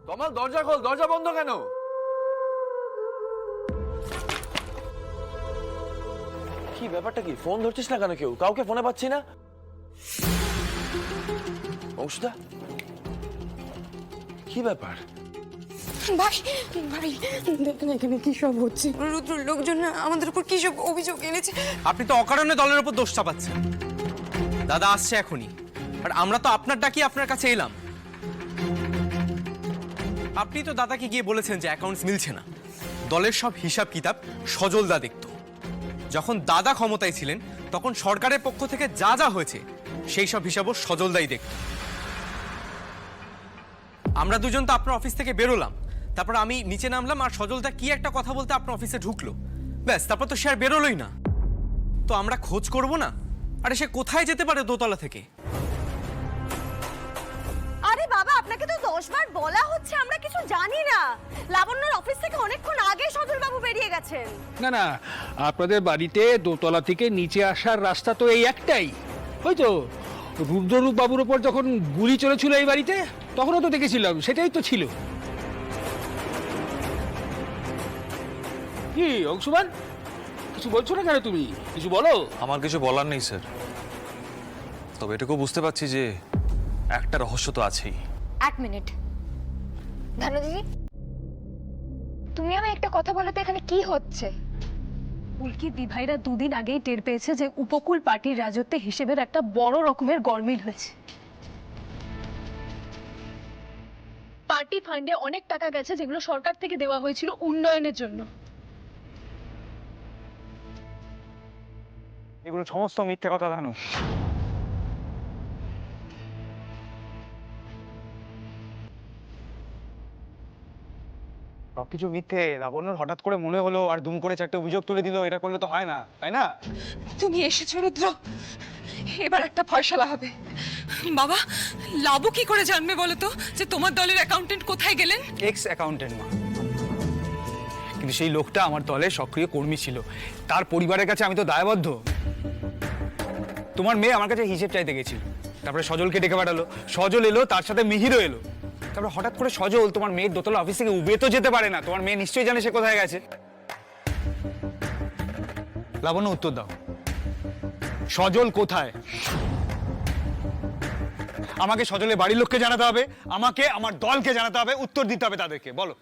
কমল দরজা খোল, দরজা বন্ধ কেন? কি ব্যাপারটা কি? ফোন ধরছিস না কেন? কেউ কাউকে ফোনে পাচ্ছি না। অংশুদা, কি ব্যাপার? ভাই ভাই দেখেন এখানে কি সব হচ্ছে। রুদ্র লোকজন আমাদের উপর কি সব অভিযোগ এনেছে। আপনি তো অকারণে দলের উপর দোষ চাপাচ্ছেন। দাদা আসছে এখনই, আর আমরা তো আপনার ডাকি আপনার কাছে এলাম। আপনি তো দাদাকে গিয়ে বলেছেন যে অ্যাকাউন্টস মিলছে না। দলের সব হিসাব কিতাব সজলদা দেখত। যখন দাদা ক্ষমতায় ছিলেন তখন সরকারের পক্ষ থেকে যা যা হয়েছে সেই সব হিসাবও সজলদাই দেখত। আমরা দুজন তো আপনার অফিস থেকে বেরোলাম, তারপর আমি নিচে নামলাম আর সজলদা কি একটা কথা বলতে আপনার অফিসে ঢুকলো, ব্যাস তারপর তো সে আর বেরোলোই না। তো আমরা খোঁজ করব না? আরে সে কোথায় যেতে পারে দোতলা থেকে? আরে বাবা, আপনাকে তো 10 বার বলা হচ্ছে, আমরা কিছু জানি না। লাবণ্যর অফিস থেকে অনেকক্ষণ আগে সজল বাবু বেরিয়ে গেছেন। না না, আপনাদের বাড়িতে দোতলা থেকে নিচে আসার রাস্তা তো এই একটাই। হয়তো রুদ্ররূপ বাবুর ওপর যখন গুলি চলেছিল এই বাড়িতে তখনও তো দেখেছিলাম, সেটাই তো ছিল। কি অংশুমান, কিছু বলছো না কেন তুমি? কিছু বলো। আমার কিছু বলার নেই স্যার, তবে এটুকু বুঝতে পারছি যে একটা রহস্য তো আছেই। এক মিনিট ধানু দিদি, তুমি আমি একটা কথা বলো তো, এখানে কি হচ্ছে? উল্কি দিভাইরা দুদিন আগেই টের পেয়েছে যে উপকূল পার্টির রাজত্বে হিসেবের একটা বড় রকমের গরমিল হয়েছে। পার্টি ফান্ডে অনেক টাকা গেছে যেগুলো সরকার থেকে দেওয়া হয়েছিল উন্নয়নের জন্য। এগুলো সমস্ত মিথ্যে কথা ধানু। সবকিছু মিথ্যে। লাবণ্যর হঠাৎ করে মনে হলো আর দুম করে 4টে অভিযোগ তুলে দিল, এটা করলে তো হয় না, তাই না? তুমি এসেছো রুদ্র, এবার একটা ফয়সালা হবে। বাবা, লাবু কি করে জানবে বলো তো যে তোমার দলের অ্যাকাউন্টেন্ট কোথায় গেলেন? এক্স অ্যাকাউন্টেন্ট মা, কিন্তু সেই লোকটা আমার দলের সক্রিয় কর্মী ছিল। তার পরিবারের কাছে আমি তো দায়বদ্ধ। তোমার মেয়ে আমার কাছে হিসেব চাইতে গেছিল, তারপরে সজলকে ডেকে পাঠালো। সজল এলো, তার সাথে মিহিরও এলো। তারপরে হঠাৎ করে সজল তোমার মেয়ের দোতলা অফিস থেকে উবে তো যেতে পারে না। তোমার মেয়ে নিশ্চয়ই জানে সে কোথায় গেছে। লাবণ্য, উত্তর দাও, সজল কোথায়? আমাকে সজলের বাড়ির লোককে জানাতে হবে, আমাকে আমার দলকে জানাতে হবে, উত্তর দিতে হবে তাদেরকে। বলো।